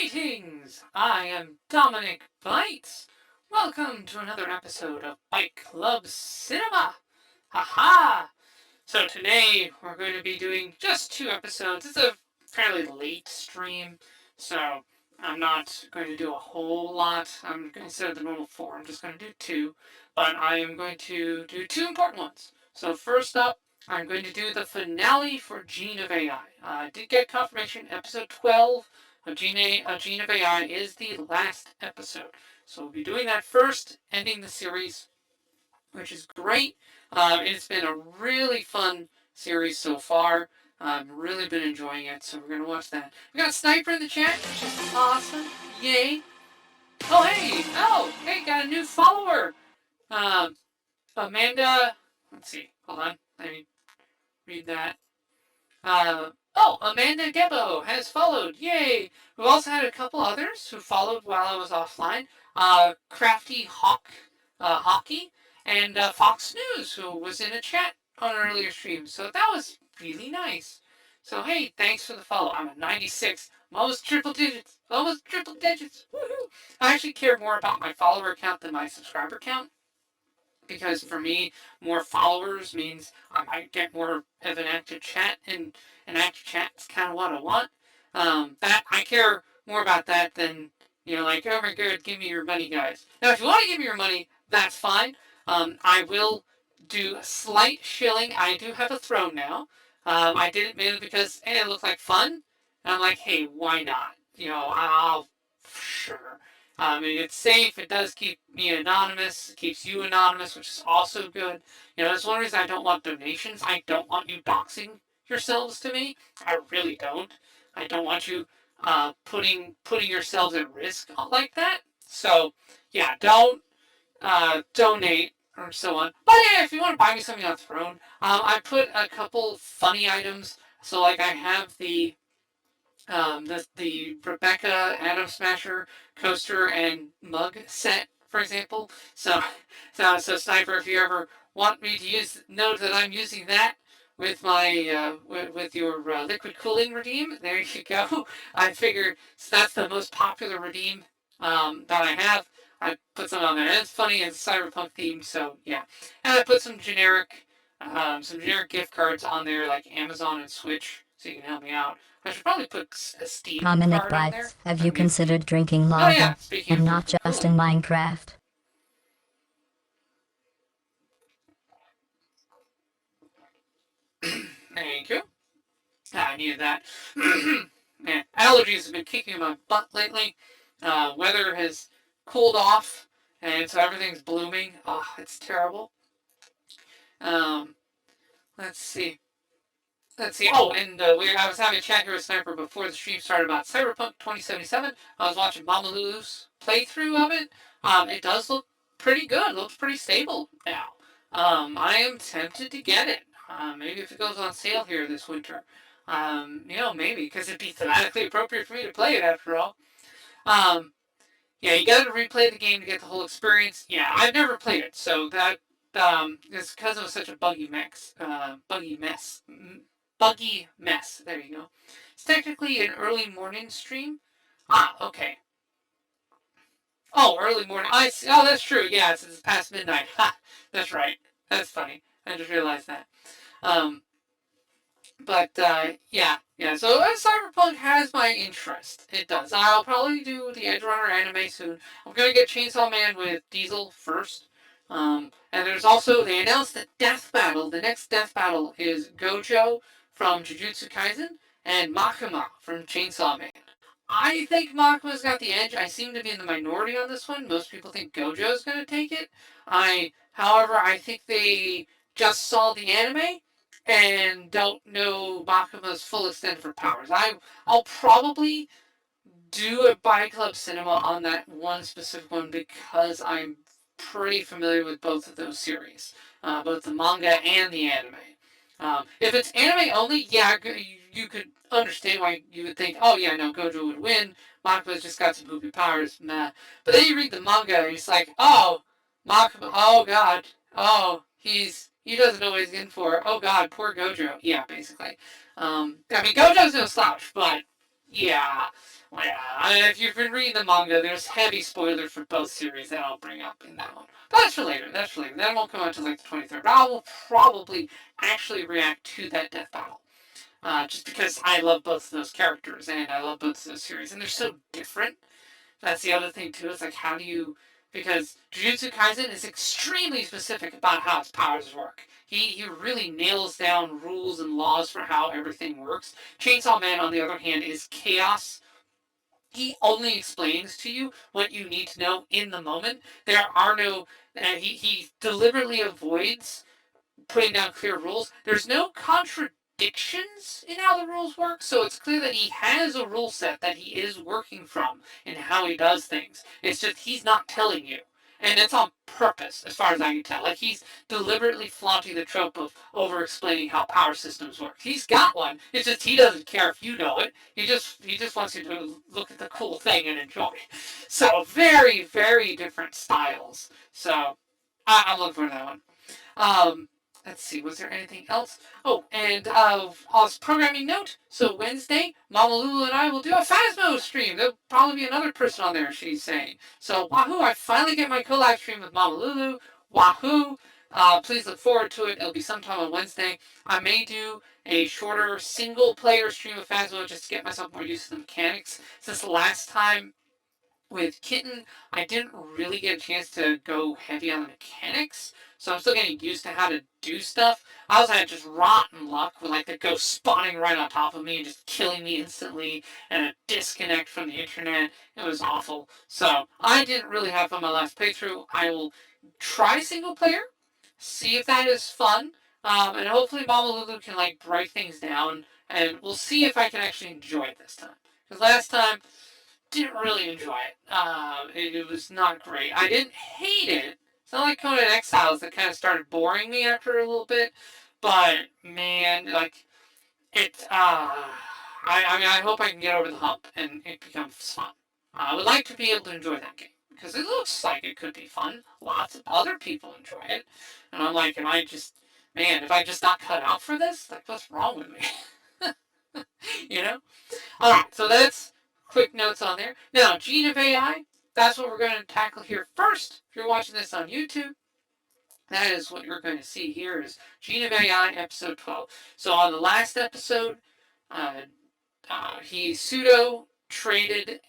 Greetings! I am Dominic Bytes. Welcome to another episode of Byte Club Cinema. Haha! So today we're going to be doing just 2 episodes. It's a fairly late stream, so I'm not going to do a whole lot. I'm going to instead of the normal 4, I'm just going to do 2, but I am going to do 2 important ones. So first up, I'm going to do the finale for Gene of AI. I did get confirmation, episode 12 of Gene of AI is the last episode. So we'll be doing that first, ending the series, which is great. It's been a really fun series so far. I've really been enjoying it, so we're going to watch that. We got Sniper in the chat, which is awesome. Yay. Hey, got a new follower. Amanda, let's see, hold on, let me read that. Amanda Gebo has followed. Yay! We've also had a couple others who followed while I was offline. Crafty Hawk, Hockey, and Fox News, who was in a chat on an earlier stream. So that was really nice. So hey, thanks for the follow. I'm at 96. I'm almost triple digits. Woohoo! I actually care more about my follower count than my subscriber count. Because for me, more followers means I might get more of an active chat, and an active chat is kind of what I want. That I care more about that than, like, oh my god, give me your money, guys. Now, if you want to give me your money, that's fine. I will do a slight shilling. I do have a throne now. I did it mainly because, hey, it looked like fun. And I'm like, hey, why not? I'll, sure. It's safe. It does keep me anonymous. It keeps you anonymous, which is also good. That's one reason I don't want donations. I don't want you doxing yourselves to me. I really don't. I don't want you putting yourselves at risk like that. So, yeah, don't donate or so on. But yeah, if you want to buy me something on Throne, I put a couple funny items. So, like, I have the Rebecca Atom Smasher coaster and mug set, for example. So Sniper, if you ever want me to know that I'm using that with my with your liquid cooling redeem, there you go. I figured that's the most popular redeem that I have. I put some on there. And it's funny, it's cyberpunk themed, so yeah. And I put some generic gift cards on there, like Amazon and Switch, so you can help me out. I should probably put a Steam Dominic card on there. Bytes, have you considered drinking Oh yeah, lava? speaking And of not liquid just cooling. in Minecraft. Thank you. I needed that. Man, allergies have been kicking my butt lately. Weather has cooled off, and so everything's blooming. Oh, it's terrible. Um, let's see. Oh, and I was having a chat here with Sniper before the stream started about Cyberpunk 2077. I was watching Mama Lulu's playthrough of it. It does look pretty good. It looks pretty stable now. I am tempted to get it. Maybe if it goes on sale here this winter. Maybe, because it'd be thematically appropriate for me to play it after all. Um, yeah, you gotta replay the game to get the whole experience. Yeah, I've never played it, so that is because it was such a buggy mess. There you go. It's technically an early morning stream. Okay. Oh, early morning. I see. Oh, that's true. Yeah, it's past midnight. Ha, that's right. That's funny. I just realized that. Um, yeah. So Cyberpunk has my interest. It does. I'll probably do the Edge Runner anime soon. I'm gonna get Chainsaw Man with Diesel first. And there's also they announced the death battle. The next death battle is Gojo from Jujutsu Kaisen and Makima from Chainsaw Man. I think Makima's got the edge. I seem to be in the minority on this one. Most people think Gojo's gonna take it. However, I think they just saw the anime and don't know Bakuma's full extent of her powers. I'll probably do a Byte Club Cinema on that one specific one because I'm pretty familiar with both of those series, both the manga and the anime. If it's anime only, yeah, you could understand why you would think, oh yeah, no, Gojo would win. Makima's just got some poopy powers, nah. But then you read the manga and it's like, oh, Makima, oh god, oh, he doesn't know what he's in for. Oh god, poor Gojo. Yeah, basically. Gojo's no slouch, but Yeah. Well, yeah. If you've been reading the manga, there's heavy spoilers for both series that I'll bring up in that one. But that's for later. That's for later. That won't come out until like the 23rd. But I will probably actually react to that death battle. Just because I love both of those characters and I love both of those series. And they're so different. That's the other thing, too. It's like, how do you. Because Jujutsu Kaisen is extremely specific about how its powers work. He really nails down rules and laws for how everything works. Chainsaw Man, on the other hand, is chaos. He only explains to you what you need to know in the moment. There are no. He deliberately avoids putting down clear rules. There's no contradictions in how the rules work, so it's clear that he has a rule set that he is working from in how he does things. It's just he's not telling you. And it's on purpose, as far as I can tell. Like, he's deliberately flaunting the trope of over explaining how power systems work. He's got one. It's just he doesn't care if you know it. He just wants you to look at the cool thing and enjoy. So very, very different styles. So I'm looking for that one. Um, let's see, was there anything else? Oh, and as programming note, so Wednesday, Mama Lulu and I will do a Phasmo stream. There'll probably be another person on there, she's saying. So, wahoo, I finally get my co-live stream with Mama Lulu. Wahoo! Please look forward to it. It'll be sometime on Wednesday. I may do a shorter single-player stream of Phasmo just to get myself more used to the mechanics. Since the last time with Kitten, I didn't really get a chance to go heavy on the mechanics, so I'm still getting used to how to do stuff. I also had just rotten luck with like the ghost spawning right on top of me and just killing me instantly, and a disconnect from the internet. It was awful. So I didn't really have fun my last playthrough. I will try single player, see if that is fun, and hopefully Mama Lulu can like break things down, and we'll see if I can actually enjoy it this time. Because last time didn't really enjoy it. It was not great. I didn't hate it. It's not like Conan Exiles that kind of started boring me after a little bit. But man, like it. I mean, I hope I can get over the hump and it becomes fun. I would like to be able to enjoy that game because it looks like it could be fun. Lots of other people enjoy it, and I'm like, am I just, man? If I just not cut out for this, like, what's wrong with me? you know? Alright, so that's quick notes on there. Now, Gene of AI, that's what we're going to tackle here first. If you're watching this on YouTube, that is what you're going to see here is Gene of AI episode 12. So on the last episode, uh, he pseudo traded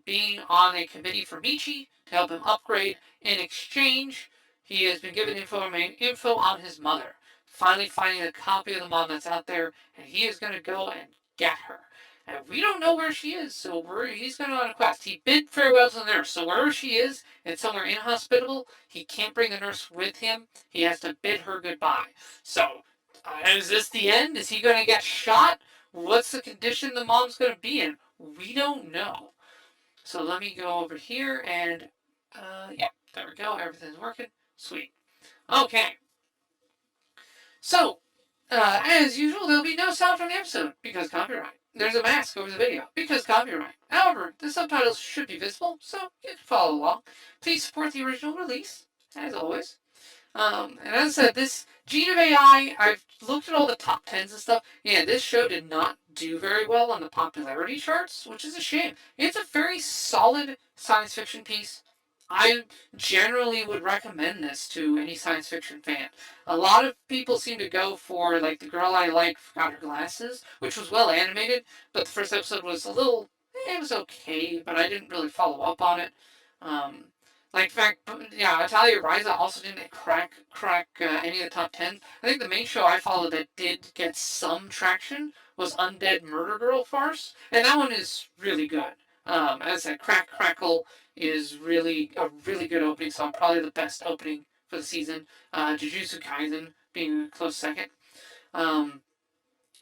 being on a committee for Michi to help him upgrade. In exchange, he has been given info on his mother. Finally finding a copy of the mom that's out there, and he is going to go and get her. And we don't know where she is, so he's going on a quest. He bid farewell to the nurse, so wherever she is, it's somewhere inhospitable. He can't bring the nurse with him. He has to bid her goodbye. So, is this the end? Is he going to get shot? What's the condition the mom's going to be in? We don't know. So let me go over here and, yeah, there we go. Everything's working. Sweet. Okay. So, as usual, there'll be no sound from the episode because copyright. There's a mask over the video because copyright. However, the subtitles should be visible, so you can follow along. Please support the original release, as always. And as I said, this Gene of AI, I've looked at all the top 10s and stuff. Yeah, this show did not do very well on the popularity charts, which is a shame. It's a very solid science fiction piece. I generally would recommend this to any science fiction fan. A lot of people seem to go for, like, The Girl I Like Forgot Her Glasses, which was well animated, but the first episode was a little, it was okay, but I didn't really follow up on it. Um, like, in fact, yeah, Italia Ryza also didn't crack any of the top 10. I think the main show I followed that did get some traction was Undead Murder Girl Farce, and that one is really good. As I said, Crack Crackle is really a really good opening song, probably the best opening for the season. Jujutsu Kaisen being a close second. Um,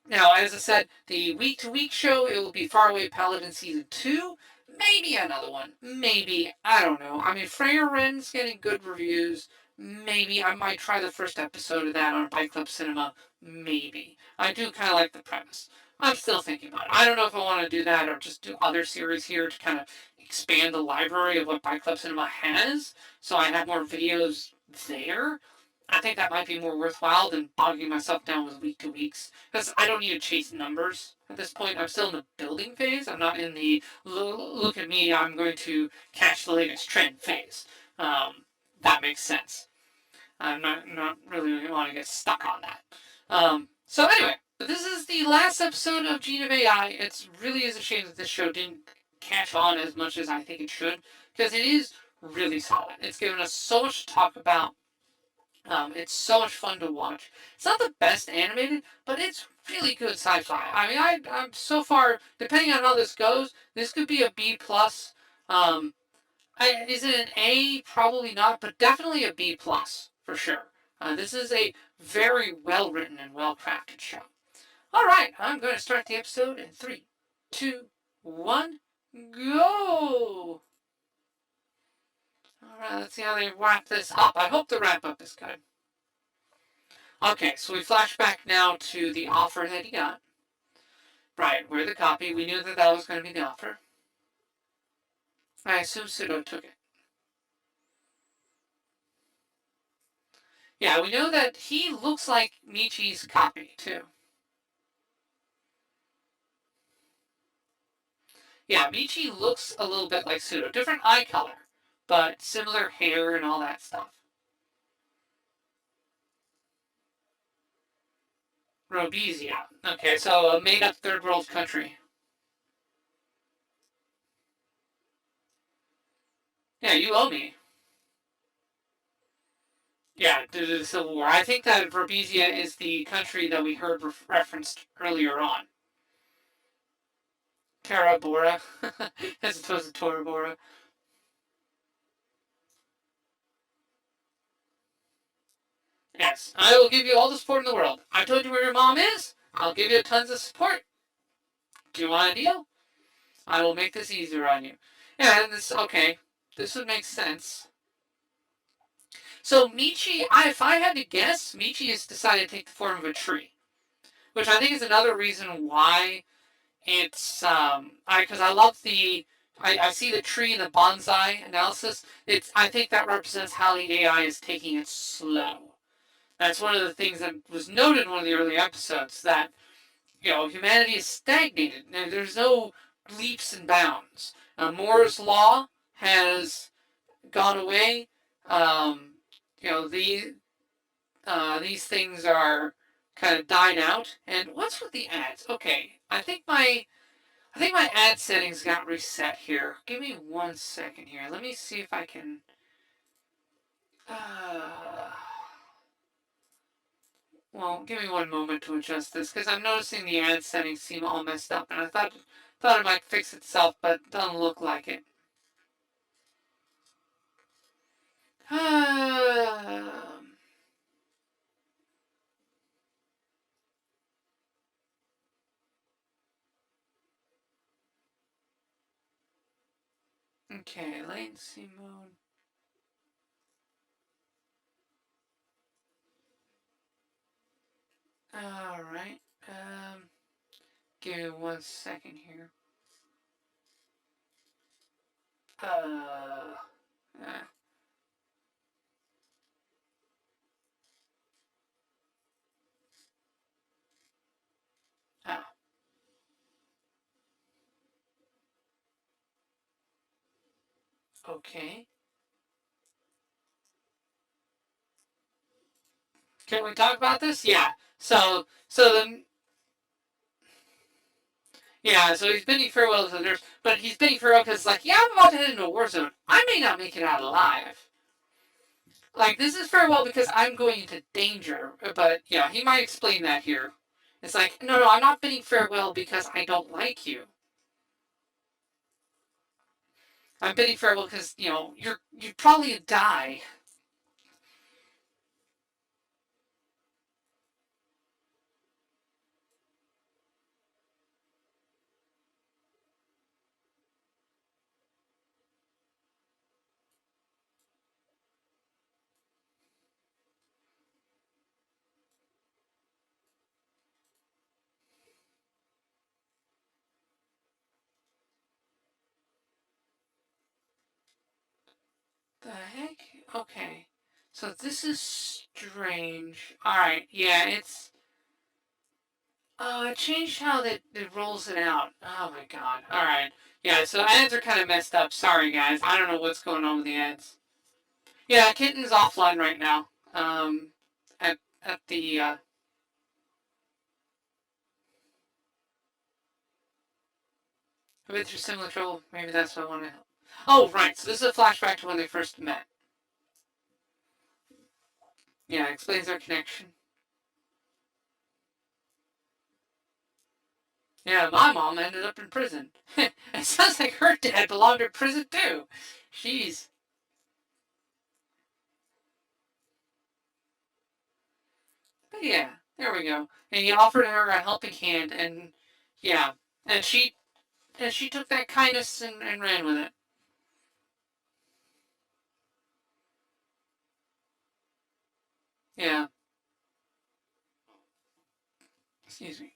Now, as I said, the week-to-week show, it will be Faraway Paladin Season 2. Maybe another one. Maybe. I don't know. I mean, Freya Ren's getting good reviews. Maybe I might try the first episode of that on Byte Club Cinema. Maybe. I do kind of like the premise. I'm still thinking about it. I don't know if I want to do that or just do other series here to kind of expand the library of what Byte Club Cinema has, so I have more videos there. I think that might be more worthwhile than bogging myself down with week to weeks because I don't need to chase numbers at this point. I'm still in the building phase. I'm not in the look at me. I'm going to catch the latest trend phase. That makes sense. I'm not really want to get stuck on that. So anyway, this is the last episode of Gene of AI. It really is a shame that this show didn't catch on as much as I think it should because it is really solid. It's given us so much to talk about. It's so much fun to watch. It's not the best animated, but it's really good sci-fi. I mean, I'm so far, depending on how this goes, this could be a B plus. Um, is it an A? Probably not, but definitely a B plus for sure. This is a very well written and well crafted show. All right, I'm going to start the episode in three, two, one, go. All right, let's see how they wrap this up. I hope the wrap up is good. Okay, so we flash back now to the offer that he got. Right, we're the copy. We knew that that was going to be the offer. I assume Pseudo took it. Yeah, we know that he looks like Michi's copy, too. Yeah, Michi looks a little bit like Pseudo. Different eye color, but similar hair and all that stuff. Rhodesia. Okay, so a made up third world country. Yeah, you owe me. Yeah, due to the Civil War. I think that Rhodesia is the country that we heard referenced earlier on. Tora Bora, as opposed to Tora Bora. Yes, I will give you all the support in the world. I told you where your mom is. I'll give you tons of support. Do you want a deal? I will make this easier on you. Yeah, and this okay. This would make sense. So Michi, if I had to guess, Michi has decided to take the form of a tree, which I think is another reason why it's because I love the I see the tree in the bonsai analysis. I think that represents how the AI is taking it slow. That's one of the things that was noted in one of the early episodes that humanity is stagnated. There's no leaps and bounds. Moore's law has gone away. Um, you know these things are kind of died out. And what's with the ads? Okay, I think my ad settings got reset here. Give me 1 second here. Let me see if I can. Uh, well, give me one moment to adjust this because I'm noticing the ad settings seem all messed up, and I thought it might fix itself, but it doesn't look like it. Okay, latency mode. All right. Give me 1 second here. Uh, uh, ah, okay. Can we talk about this? Yeah. So he's bidding farewell to the nurse, but he's bidding farewell because, like, yeah, I'm about to head into a war zone. I may not make it out alive. Like, this is farewell because I'm going into danger. But, yeah, he might explain that here. It's like, no, I'm not bidding farewell because I don't like you. I'm bidding farewell because, you'd probably die. The heck? Okay. So this is strange. Alright, yeah, it's... Oh, it changed how it rolls it out. Oh my god. Alright. Yeah, so ads are kind of messed up. Sorry, guys. I don't know what's going on with the ads. Yeah, Kitten's offline right now. At, at the, I've been through similar trouble. Maybe that's what I want to help. Oh, right. So this is a flashback to when they first met. Yeah, it explains their connection. Yeah, my mom ended up in prison. It sounds like her dad belonged in prison too. Jeez. But yeah, there we go. And he offered her a helping hand, and yeah, and she took that kindness and ran with it. Yeah, excuse me.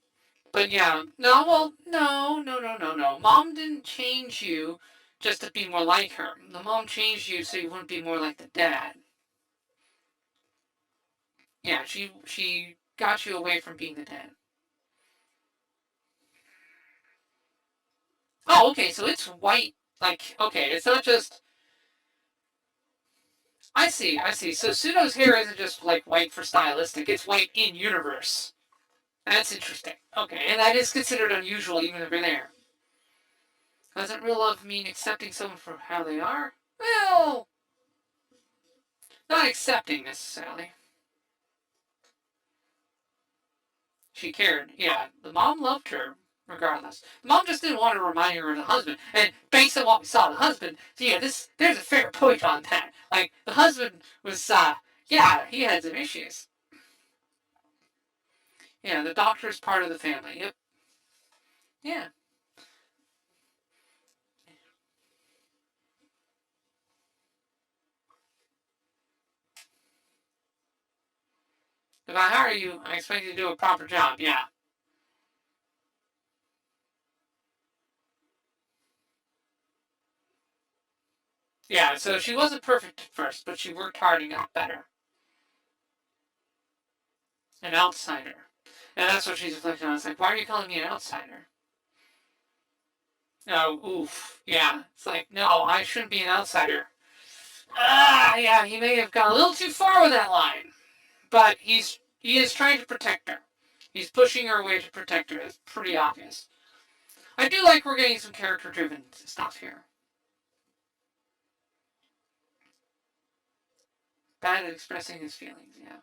But yeah, no, well, no. Mom didn't change you just to be more like her. The mom changed you so you wouldn't be more like the dad. Yeah, she got you away from being the dad. Oh, okay, so it's white. Like, okay, it's not just. I see. So Pseudo's hair isn't just like white for stylistic, it's white in universe. That's interesting. Okay, and that is considered unusual even if they're there. Doesn't real love mean accepting someone for how they are? Well, not accepting necessarily. She cared. Yeah, the mom loved her regardless. The mom just didn't want to remind her of the husband. And based on what we saw, the husband, so yeah, there's a fair point on that. Like the husband was, yeah, he had some issues. Yeah, the doctor's part of the family. Yep. Yeah. If I hire you, I expect you to do a proper job. Yeah. Yeah. So she wasn't perfect at first, but she worked hard and got better. An outsider. And that's what she's reflecting on. It's like, why are you calling me an outsider? No, oof. Yeah. It's like, no, I shouldn't be an outsider. Yeah, he may have gone a little too far with that line. But he is trying to protect her. He's pushing her away to protect her. It's pretty obvious. I do like we're getting some character driven stuff here. Bad at expressing his feelings, yeah.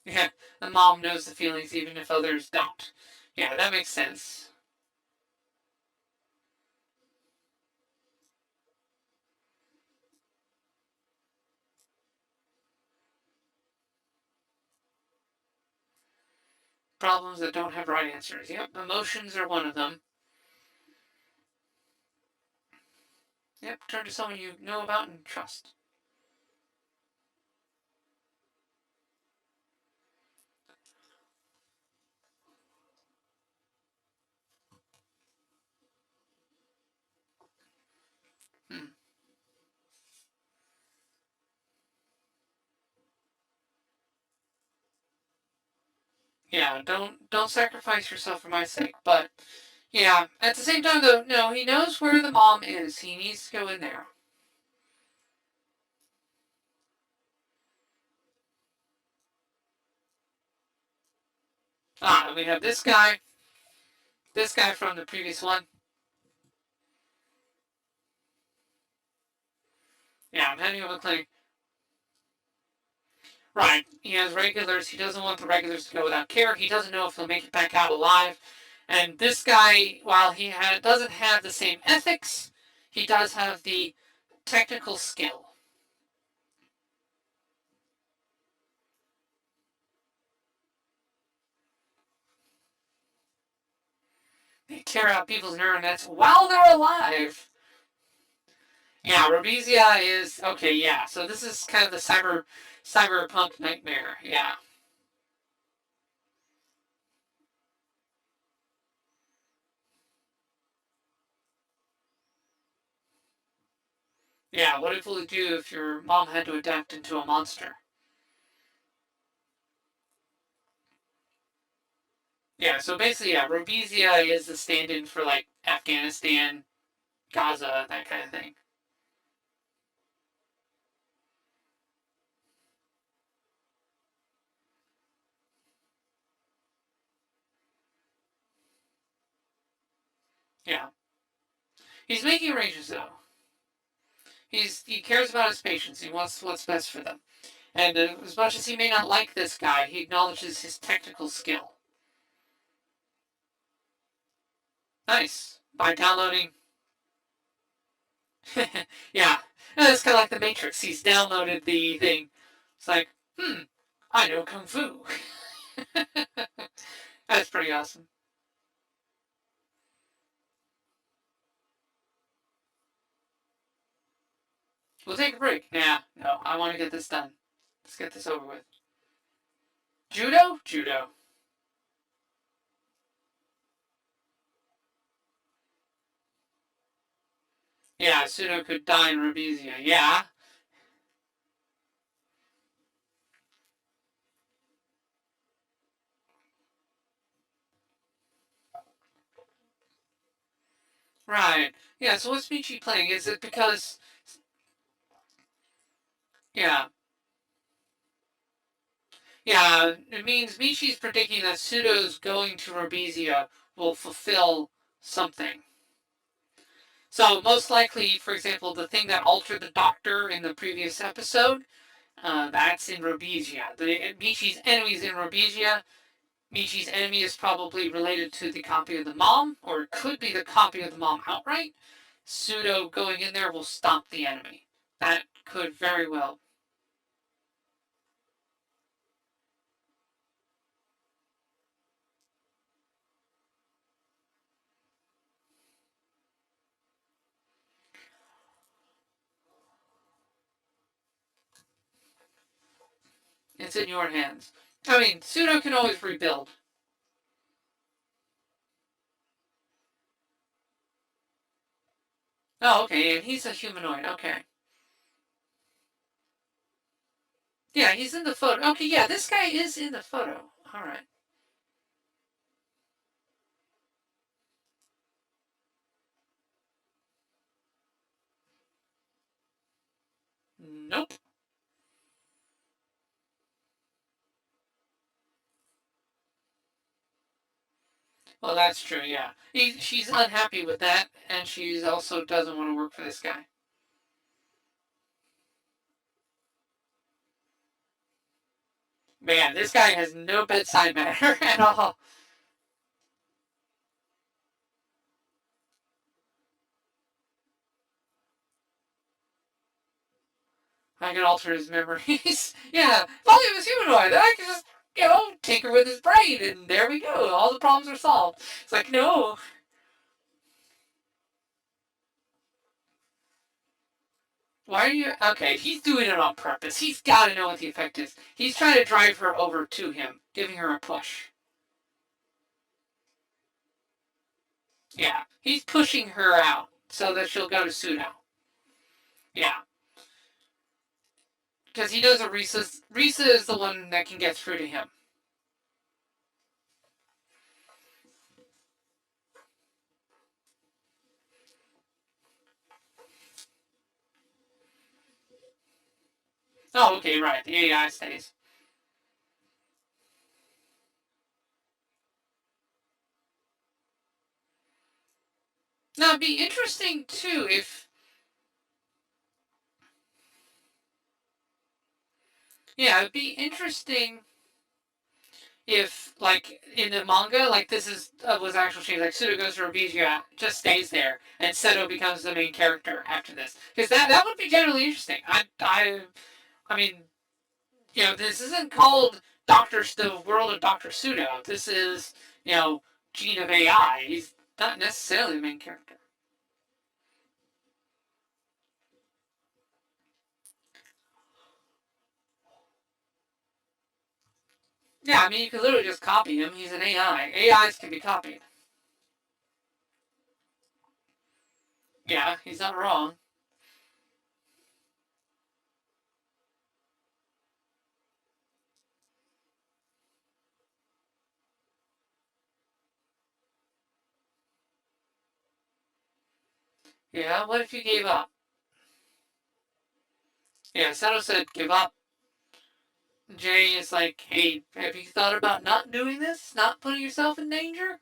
Yeah, the mom knows the feelings even if others don't. Yeah, that makes sense. Problems that don't have right answers. Yep, emotions are one of them. Yep, turn to someone you know about and trust. Hmm. Yeah, don't sacrifice yourself for my sake. But yeah, at the same time though, no, he knows where the mom is. He needs to go in there. We have this guy from the previous one. Yeah, I'm heading over the clinic. Right, he has regulars. He doesn't want the regulars to go without care. He doesn't know if he'll make it back out alive. And this guy, while doesn't have the same ethics, he does have the technical skill. They tear out people's neural nets while they're alive. Yeah, Robezia is okay. Yeah, so this is kind of the cyberpunk nightmare. Yeah, Yeah, what it will do if your mom had to adapt into a monster? Yeah, so basically, yeah, Rhodesia is the stand-in for like Afghanistan, Gaza, that kind of thing. Yeah, he's making arrangements though. He cares about his patients. He wants what's best for them. And as much as he may not like this guy, he acknowledges his technical skill. Nice. By downloading. Yeah. It's kind of like the Matrix. He's downloaded the thing. It's like, I know Kung Fu. That's pretty awesome. We'll take a break. Nah, no, I want to get this done. Let's get this over with. Judo? Judo. Yeah, Pseudo could die in Rhodesia. Yeah. Right. Yeah, so what's Michi playing? Is it because. Yeah. Yeah, it means Michi's predicting that Pseudo's going to Rhodesia will fulfill something. So, most likely, for example, the thing that altered the Doctor in the previous episode, that's in Rhodesia. Michi's enemy's in Rhodesia. Michi's enemy is probably related to the copy of the mom, or it could be the copy of the mom outright. Pseudo going in there will stop the enemy. That could very well. It's in your hands. I mean, Pseudo can always rebuild. Oh, okay, and he's a humanoid. Okay. Yeah, he's in the photo. Okay, yeah, this guy is in the photo. All right. Nope. Well, that's true. Yeah, she's unhappy with that, and she also doesn't want to work for this guy. Man, this guy has no bedside manner at all. I can alter his memories. Yeah, if only he was humanoid, then I could just, tinker with his brain, and there we go. All the problems are solved. It's like, no. Why are you. Okay, he's doing it on purpose. He's got to know what the effect is. He's trying to drive her over to him, giving her a push. Yeah, he's pushing her out so that she'll go to Pseudo. Yeah, because he knows that Risa is the one that can get through to him. Oh, okay, right. The AI stays. Now, it'd be interesting too if. Yeah, it'd be interesting if, like, in the manga, like, this is was actual change. Like, Pseudo goes to Rhodesia, just stays there, and Seto becomes the main character after this. Because that would be generally interesting. I mean, this isn't called the world of Doctor Pseudo. This is, Gene of AI. He's not necessarily the main character. Yeah, I mean, you could literally just copy him. He's an AI. AIs can be copied. Yeah, he's not wrong. Yeah, what if you gave up? Yeah, Sato said give up. Jay is like, hey, have you thought about not doing this? Not putting yourself in danger?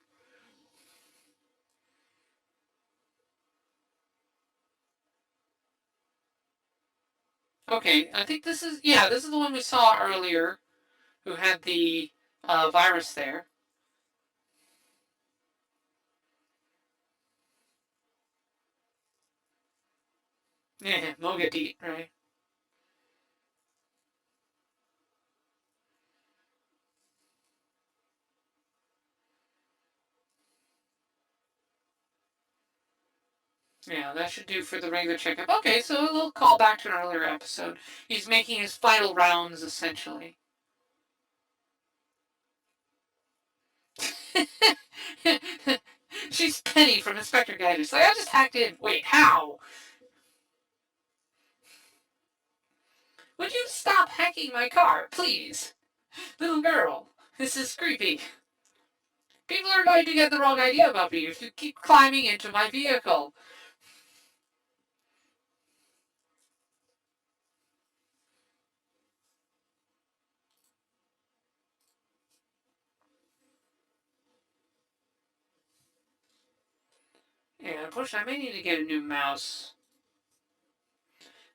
Okay, I think this is, yeah, this is the one we saw earlier who had the virus there. Yeah, Mogadit, right? Yeah, that should do for the regular checkup. Okay, so a little callback to an earlier episode. He's making his final rounds, essentially. She's Penny from Inspector Gadget. Like, I just hacked in. Wait, how? Would you stop hacking my car, please? Little girl, this is creepy. People are going to get the wrong idea about me if you keep climbing into my vehicle. Yeah, unfortunately, I may need to get a new mouse.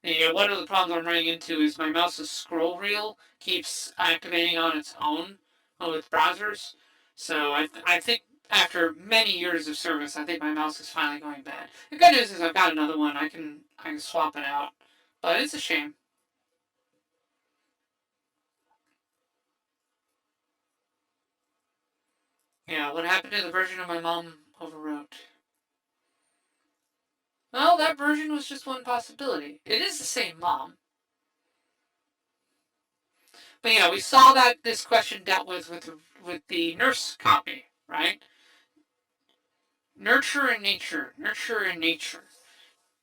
Yeah, one of the problems I'm running into is my mouse's scroll wheel keeps activating on its own with browsers. So I think after many years of service, I think my mouse is finally going bad. The good news is I've got another one. I can swap it out, but it's a shame. Yeah, what happened to the version of my mom overwrote? Well, that version was just one possibility. It is the same mom. But yeah, we saw that this question dealt with the nurse copy, right? Nurture and nature, nurture and nature.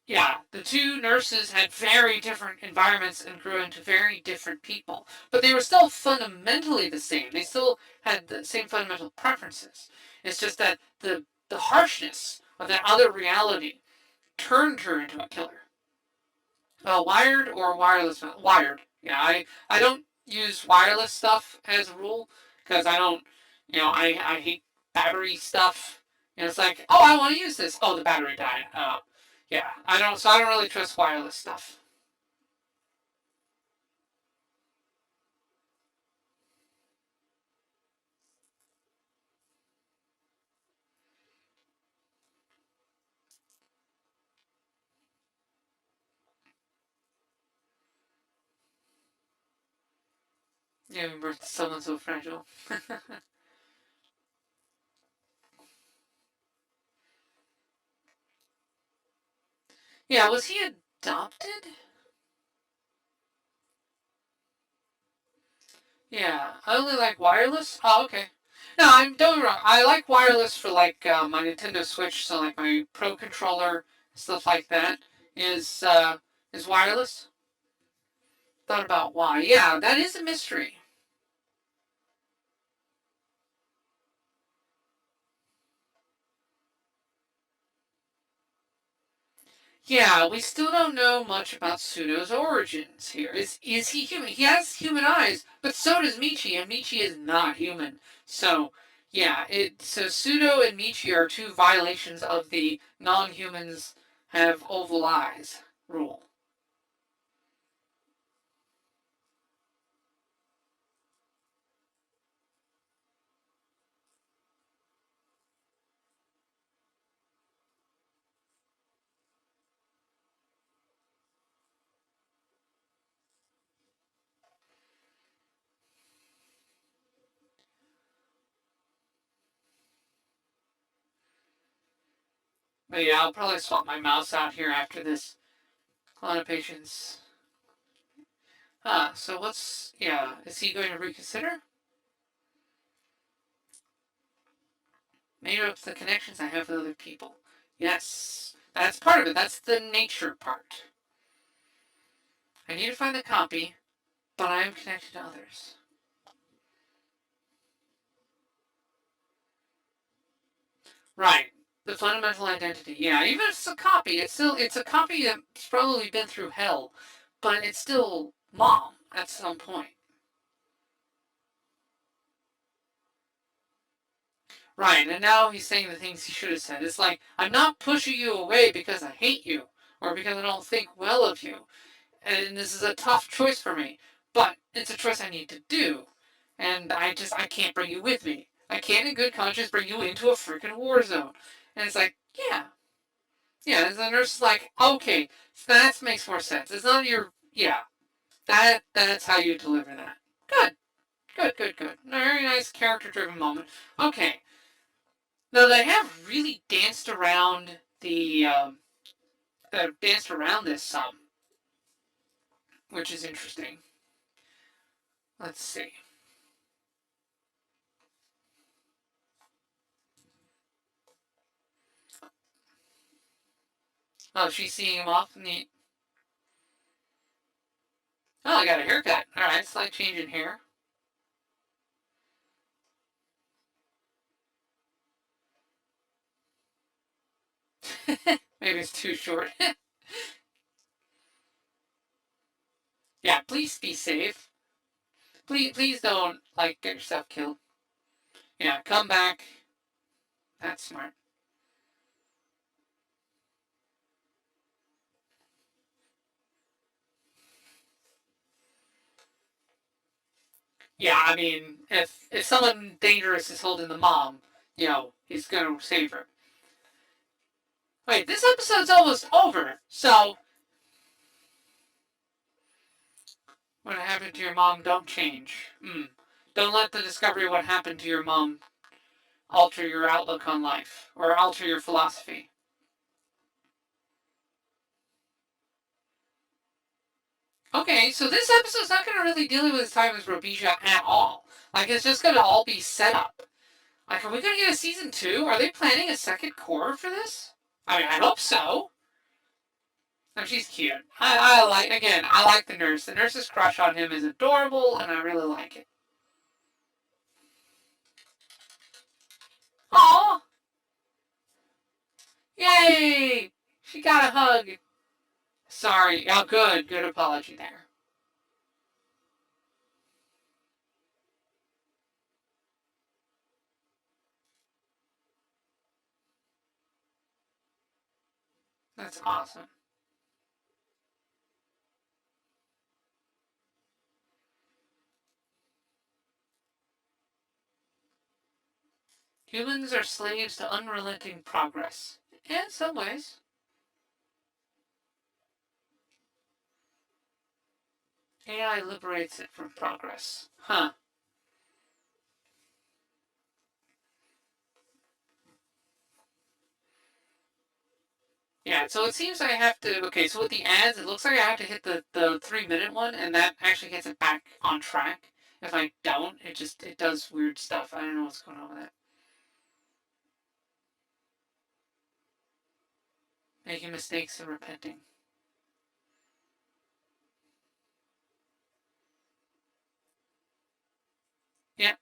Yeah, the two nurses had very different environments and grew into very different people, but they were still fundamentally the same. They still had the same fundamental preferences. It's just that the harshness of that other reality turned her into a killer. Wired or wireless? Wired. Yeah, I don't use wireless stuff as a rule because I don't, I hate battery stuff. It's like, oh, I want to use this. Oh, the battery died. Yeah, I don't really trust wireless stuff. Yeah, we birthed someone so fragile. Yeah, was he adopted? Yeah, I only like wireless. Oh, okay. No, I'm don't get me wrong. I like wireless for like my Nintendo Switch, so like my Pro controller stuff like that is is wireless. Thought about why. Yeah, that is a mystery. Yeah, we still don't know much about Pseudo's origins here. Is he human? He has human eyes, but so does Michi, and Michi is not human. So yeah, so Pseudo and Michi are two violations of the non-humans have oval eyes rule. But yeah, I'll probably swap my mouse out here after this. A lot of patience. So what's yeah? Is he going to reconsider? Maybe it's the connections I have with other people. Yes, that's part of it. That's the nature part. I need to find the copy, but I am connected to others. Right. The fundamental identity. Yeah, even if it's a copy, it's a copy that's probably been through hell, but it's still mom at some point. Right, and now he's saying the things he should have said. It's like, I'm not pushing you away because I hate you or because I don't think well of you. And this is a tough choice for me, but it's a choice I need to do. And I can't bring you with me. I can't in good conscience bring you into a freaking war zone. And it's like, yeah. Yeah, and the nurse is like, okay, so that makes more sense. It's not your, yeah, that's how you deliver that. Good, good, good, good. Very nice character driven moment. Okay, now they have really danced around danced around this some, which is interesting. Let's see. Oh, she's seeing him off. Neat. Oh, I got a haircut. All right, slight change in hair. Maybe it's too short. Yeah, please be safe. Please don't like get yourself killed. Yeah, come back. That's smart. Yeah, I mean, if someone dangerous is holding the mom, he's gonna save her. Wait, this episode's almost over. So, what happened to your mom? Don't change. Don't let the discovery of what happened to your mom alter your outlook on life or alter your philosophy. Okay, so this episode's not gonna really deal with his time as Robisha at all. Like, it's just gonna all be set up. Like, are we gonna get a season two? Are they planning a second core for this? I mean, I hope so. No, she's cute. I like the nurse. The nurse's crush on him is adorable, and I really like it. Aw! Yay! She got a hug. Sorry. Oh, good. Good apology there. That's awesome. Humans are slaves to unrelenting progress. In some ways. AI liberates it from progress. Huh. Yeah, so it seems I have to. Okay, so with the ads, it looks like I have to hit the 3 minute one, and that actually gets it back on track. If I don't, it does weird stuff. I don't know what's going on with that. Making mistakes and repenting. Yeah.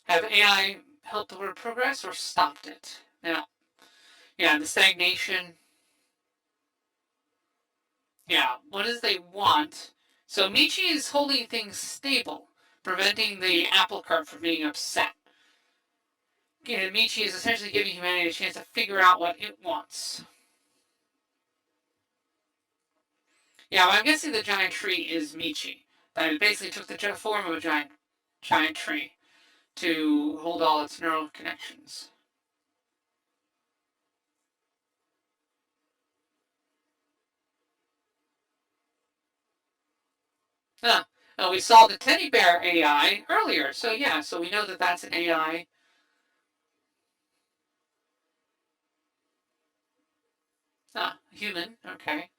Have AI helped the word progress or stopped it? Yeah. Yeah, the stagnation. Yeah. What is they want? So Michi is holding things stable, preventing the apple cart from being upset. And Michi is essentially giving humanity a chance to figure out what it wants. Yeah, well, I'm guessing the giant tree is Michi. That it basically took the form of a giant tree to hold all its neural connections. Huh. We saw the teddy bear AI earlier, so yeah, so we know that that's an AI. Ah, human. Okay.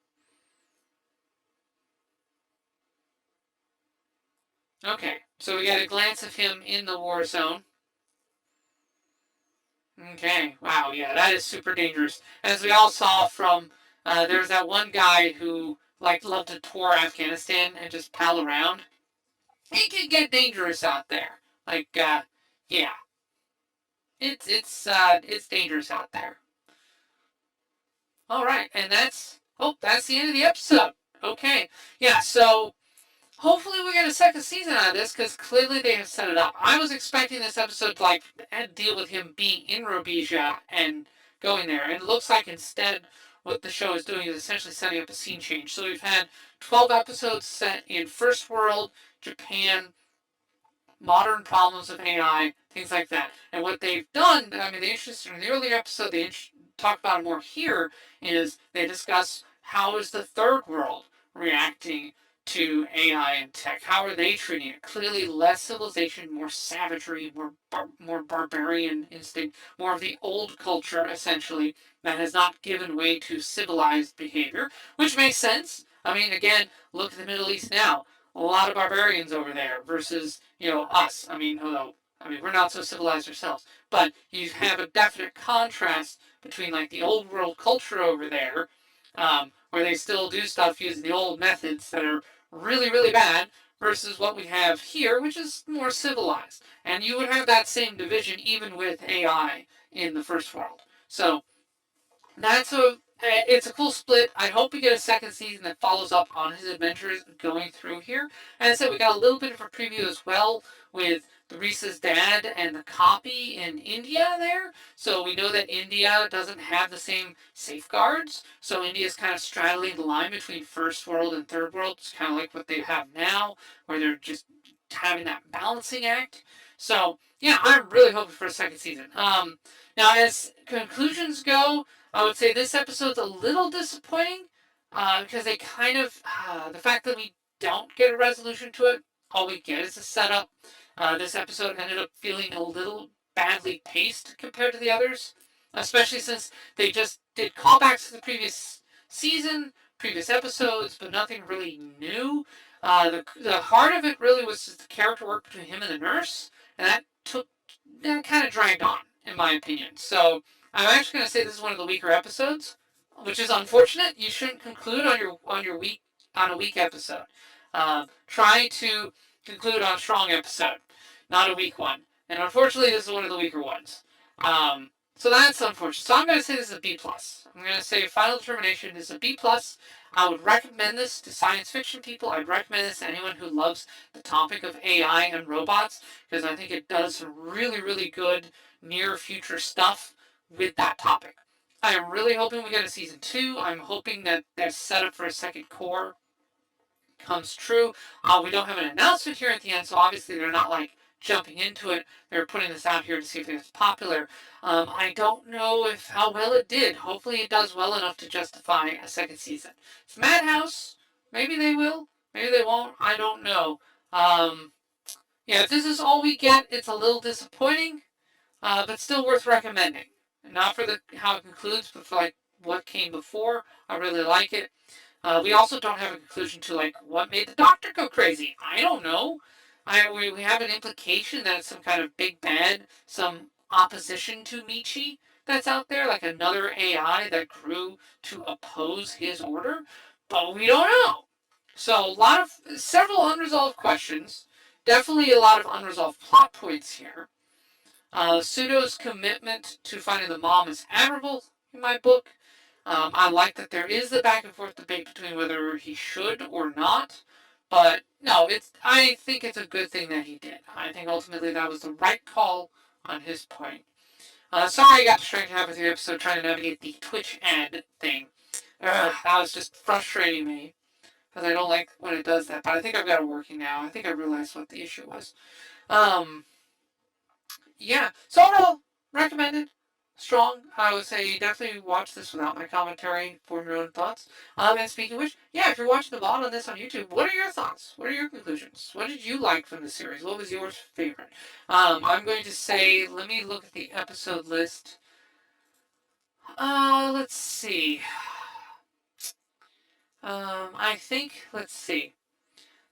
Okay. So we got a glance of him in the war zone. Okay. Wow. Yeah, that is super dangerous. As we all saw from, there was that one guy who like loved to tour Afghanistan and just pal around. It can get dangerous out there. Like, yeah. it's dangerous out there. All right, and that's the end of the episode. Okay, yeah. So hopefully we get a second season out of this because clearly they have set it up. I was expecting this episode to like deal with him being in Rhodesia and going there, and it looks like instead what the show is doing is essentially setting up a scene change. So we've had 12 episodes set in First World, Japan, modern problems of AI, things like that. And what they've done, I mean, they introduced in the earlier episode, they talk about it more here, is they discuss how is the third world reacting to AI and tech? How are they treating it? Clearly, less civilization, more savagery, more barbarian instinct, more of the old culture, essentially, that has not given way to civilized behavior, which makes sense. I mean, again, look at the Middle East now. A lot of barbarians over there versus, us. I mean, we're not so civilized ourselves, but you have a definite contrast between like the old world culture over there, where they still do stuff using the old methods that are really, really bad, versus what we have here, which is more civilized. And you would have that same division even with AI in the first world. So it's a cool split. I hope we get a second season that follows up on his adventures going through here. And I said we got a little bit of a preview as well with the Reese's dad and the copy in India there. So we know that India doesn't have the same safeguards. So India's kind of straddling the line between first world and third world. It's kind of like what they have now, where they're just having that balancing act. So yeah, I'm really hoping for a second season. Now as conclusions go, I would say this episode's a little disappointing because they kind of the fact that we don't get a resolution to it, all we get is a setup. This episode ended up feeling a little badly paced compared to the others, especially since they just did callbacks to the previous season, previous episodes, but nothing really new. The heart of it really was just the character work between him and the nurse, and that kind of dragged on, in my opinion. So I'm actually going to say this is one of the weaker episodes, which is unfortunate. You shouldn't conclude on a weak episode. Try to conclude on a strong episode, not a weak one. And unfortunately, this is one of the weaker ones. So that's unfortunate. So I'm going to say this is a B plus. I'm going to say Final Determination is a B plus. I would recommend this to science fiction people. I'd recommend this to anyone who loves the topic of AI and robots because I think it does some really, really good near future stuff with that topic. I am really hoping we get a season 2. I'm hoping that their setup for a second core comes true. We don't have an announcement here at the end, so obviously they're not like jumping into it. They're putting this out here to see if it's popular. I don't know if how well it did. Hopefully it does well enough to justify a second season. It's Madhouse. Maybe they will. Maybe they won't. I don't know. Yeah, if this is all we get, it's a little disappointing, but still worth recommending. Not for the how it concludes, but for like what came before. I really like it. We also don't have a conclusion to like what made the doctor go crazy. I don't know. We have an implication that it's some kind of big bad, some opposition to Michi that's out there, like another AI that grew to oppose his order, but we don't know. So several unresolved questions. Definitely a lot of unresolved plot points here. Pseudo's commitment to finding the mom is admirable in my book. I like that there is the back and forth debate between whether he should or not, but no, I think it's a good thing that he did. I think ultimately that was the right call on his point. Sorry I got distracted halfway through the episode trying to navigate the Twitch ad thing. That was just frustrating me because I don't like when it does that, but I think I've got it working now. I think I realized what the issue was. Yeah, so overall, recommended. Strong. I would say definitely watch this without my commentary. Form your own thoughts. And speaking of which, yeah, if you're watching the VOD on this on YouTube, what are your thoughts? What are your conclusions? What did you like from the series? What was your favorite? I'm going to say, let me look at the episode list. Let's see. Let's see.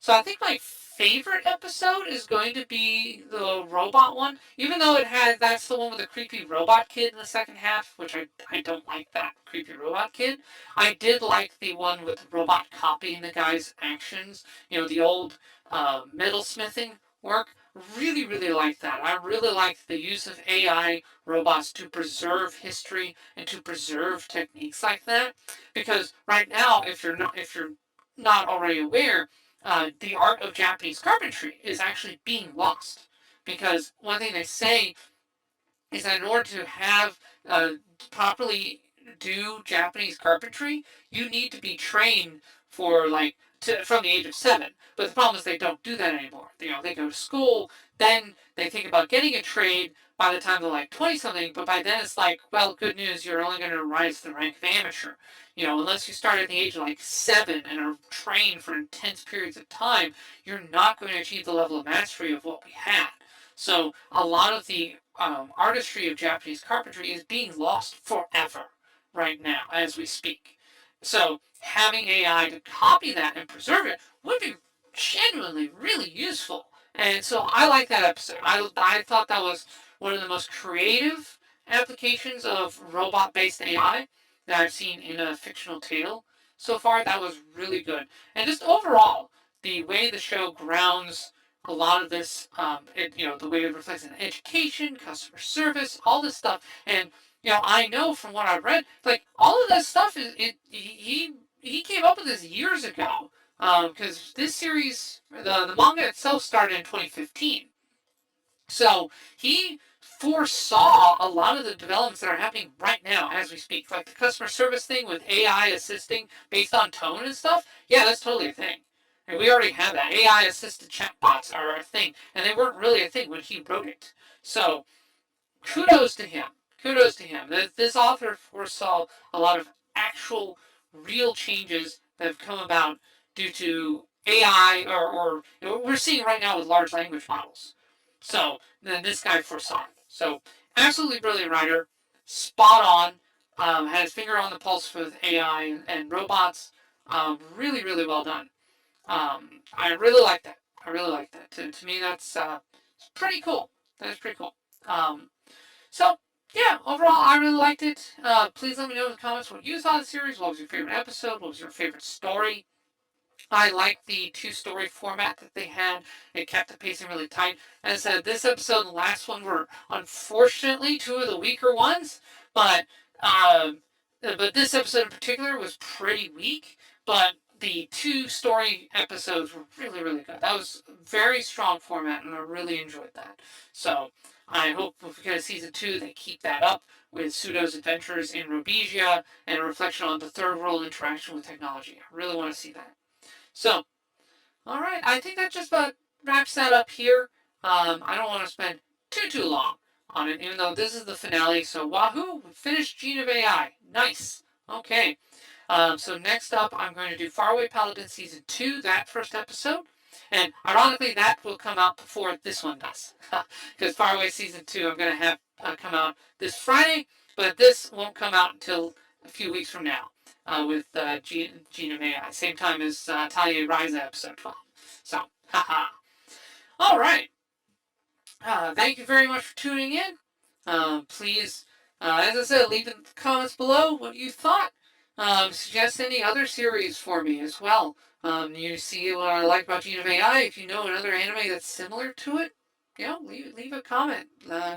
So I think my favorite episode is going to be the robot one, even though that's the one with the creepy robot kid in the second half, which I don't like that creepy robot kid. I did like the one with the robot copying the guy's actions, the old metalsmithing work. really, really like that. I really like the use of AI robots to preserve history and to preserve techniques like that. Because right now, if you're not already aware, the art of Japanese carpentry is actually being lost. Because one thing they say is that in order to have properly do Japanese carpentry, you need to be trained for from the age of 7. But the problem is they don't do that anymore. They go to school, then they think about getting a trade by the time they're like 20 something, but by then it's like, well, good news, you're only going to rise to the rank of amateur. Unless you start at the age of 7 and are trained for intense periods of time, you're not going to achieve the level of mastery of what we had. So a lot of the artistry of Japanese carpentry is being lost forever right now as we speak. So having AI to copy that and preserve it would be genuinely really useful. And so I like that episode. I thought that was one of the most creative applications of robot-based AI that I've seen in a fictional tale so far. That was really good. And just overall, the way the show grounds a lot of this, the way it reflects in education, customer service, all this stuff. And, I know from what I've read, all of that stuff he came up with this years ago. Because this series, the manga itself started in 2015. So he foresaw a lot of the developments that are happening right now as we speak. Like the customer service thing with AI assisting based on tone and stuff. Yeah, that's totally a thing. And we already have that. AI assisted chatbots are a thing. And they weren't really a thing when he wrote it. So kudos to him. Kudos to him. This author foresaw a lot of actual, real changes that have come about due to AI, or we're seeing right now with large language models. So then this guy foresaw it. So absolutely brilliant writer, spot on. Had his finger on the pulse with AI and robots. Really, really well done. I really like that. I really like that. To me, that's pretty cool. That is pretty cool. So, yeah, overall, I really liked it. Please let me know in the comments what you thought of the series. What was your favorite episode? What was your favorite story? I liked the two-story format that they had. It kept the pacing really tight. As I said, this episode and the last one were unfortunately two of the weaker ones, but this episode in particular was pretty weak. But the two-story episodes were really, really good. That was a very strong format, and I really enjoyed that. So I hope if we get a season 2, they keep that up with Pseudo's adventures in Rhodesia and a reflection on the third world interaction with technology. I really want to see that. So, all right, I think that just about wraps that up here. I don't want to spend too long on it, even though this is the finale. So, wahoo, we finished Gene of AI. Nice. Okay. So next up, I'm going to do Faraway Paladin Season 2, that first episode. And ironically, that will come out before this one does. Because Faraway Season 2, I'm going to have come out this Friday, but this won't come out until a few weeks from now. With Gene of AI, same time as Talia Ryza episode 12. So, haha. All right. Thank you very much for tuning in. Please, as I said, leave in the comments below what you thought. Suggest any other series for me as well. You see what I like about Gene of AI. If you know another anime that's similar to it, leave a comment.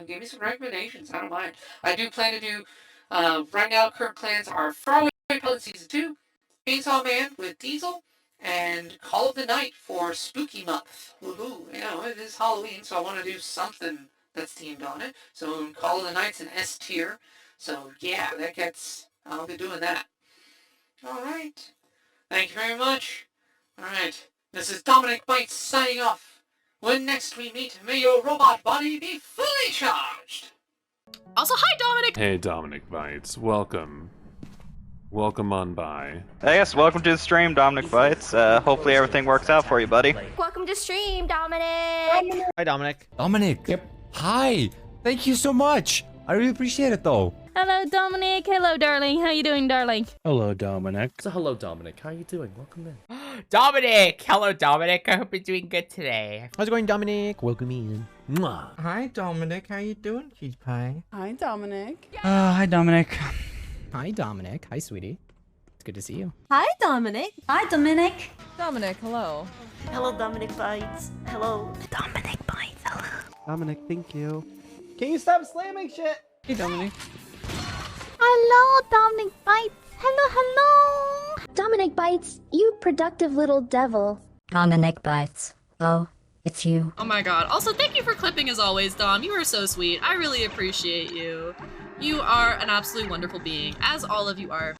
Give me some recommendations. I don't mind. I do plan to do. Right now, current plans are Faraway Paladin Season 2, Chainsaw Man with Diesel, and Call of the Night for Spooky Month. Woohoo! It is Halloween, so I want to do something that's themed on it. So Call of the Night's an S tier. So yeah, I'll be doing that. Alright. Thank you very much. Alright. This is Dominic Bytes signing off. When next we meet, may your robot body be fully charged. Also, hi, Dominic! Hey, Dominic Bytes. Welcome. Welcome on by. Yes, welcome to the stream, Dominic Bytes. Hopefully everything works out for you, buddy. Welcome to stream, Dominic. Hi, Dominic. Dominic. Yep. Hi. Thank you so much. I really appreciate it, though. Hello, Dominic. Hello, darling. How you doing, darling? Hello, Dominic. So, hello, Dominic. How are you doing? Welcome in. Dominic! Hello, Dominic. I hope you're doing good today. How's it going, Dominic? Welcome in. Mwah. Hi, Dominic. How you doing, cheese pie? Hi, Dominic. Hi, Dominic. Hi, Dominic. Hi, sweetie. It's good to see you. Hi, Dominic. Hi, Dominic. Dominic, hello. Hello, Dominic Bytes. Hello. Dominic Bytes. Hello. Dominic, thank you. Can you stop slamming shit? Hey, Dominic. Hello, Dominic Bytes. Hello. Dominic Bytes, you productive little devil. Dominic Bytes. Oh, it's you. Oh my god. Also, thank you for clipping as always, Dom. You are so sweet. I really appreciate you. You are an absolutely wonderful being, as all of you are.